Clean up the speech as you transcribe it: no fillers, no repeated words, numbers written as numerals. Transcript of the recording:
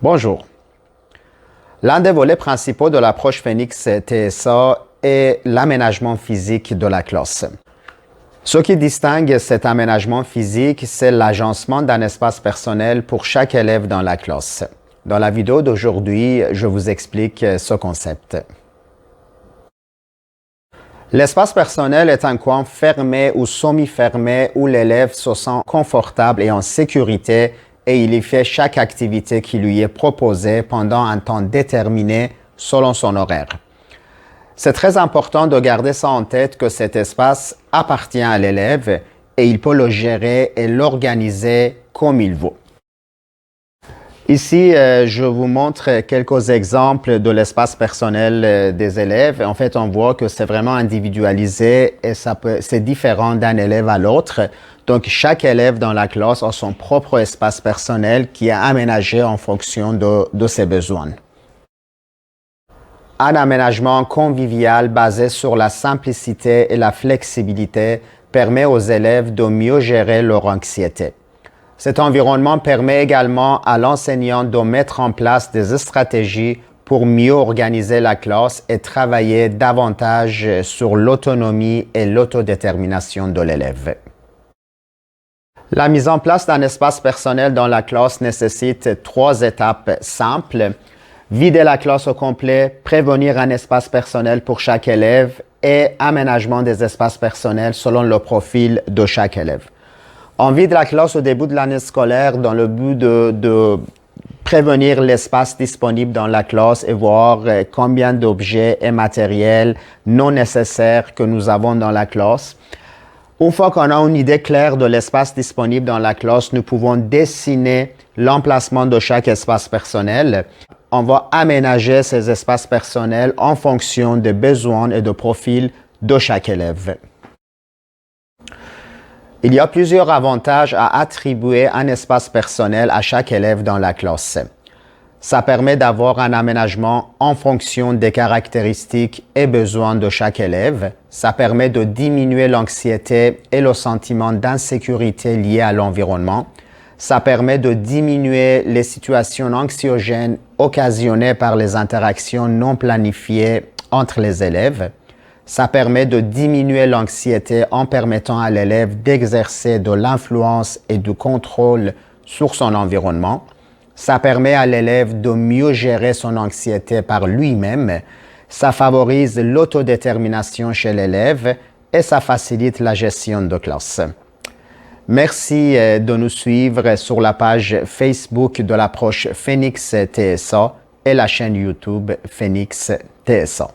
Bonjour. L'un des volets principaux de l'approche Phoenix TSA est l'aménagement physique de la classe. Ce qui distingue cet aménagement physique, c'est l'agencement d'un espace personnel pour chaque élève dans la classe. Dans la vidéo d'aujourd'hui, je vous explique ce concept. L'espace personnel est un coin fermé ou semi-fermé où l'élève se sent confortable et en sécurité et il y fait chaque activité qui lui est proposée pendant un temps déterminé selon son horaire. C'est très important de garder ça en tête que cet espace appartient à l'élève et il peut le gérer et l'organiser comme il veut. Ici, je vous montre quelques exemples de l'espace personnel des élèves. En fait, on voit que c'est vraiment individualisé et c'est différent d'un élève à l'autre. Donc, chaque élève dans la classe a son propre espace personnel qui est aménagé en fonction de ses besoins. Un aménagement convivial basé sur la simplicité et la flexibilité permet aux élèves de mieux gérer leur anxiété. Cet environnement permet également à l'enseignant de mettre en place des stratégies pour mieux organiser la classe et travailler davantage sur l'autonomie et l'autodétermination de l'élève. La mise en place d'un espace personnel dans la classe nécessite 3 étapes simples. Vider la classe au complet, prévenir un espace personnel pour chaque élève et aménagement des espaces personnels selon le profil de chaque élève. On vide la classe au début de l'année scolaire dans le but de prévenir l'espace disponible dans la classe et voir combien d'objets et matériels non nécessaires que nous avons dans la classe. Une fois qu'on a une idée claire de l'espace disponible dans la classe, nous pouvons dessiner l'emplacement de chaque espace personnel. On va aménager ces espaces personnels en fonction des besoins et des profils de chaque élève. Il y a plusieurs avantages à attribuer un espace personnel à chaque élève dans la classe. Ça permet d'avoir un aménagement en fonction des caractéristiques et besoins de chaque élève. Ça permet de diminuer l'anxiété et le sentiment d'insécurité lié à l'environnement. Ça permet de diminuer les situations anxiogènes occasionnées par les interactions non planifiées entre les élèves. Ça permet de diminuer l'anxiété en permettant à l'élève d'exercer de l'influence et du contrôle sur son environnement. Ça permet à l'élève de mieux gérer son anxiété par lui-même. Ça favorise l'autodétermination chez l'élève et ça facilite la gestion de classe. Merci de nous suivre sur la page Facebook de l'approche Phoenix TSA et la chaîne YouTube Phoenix TSA.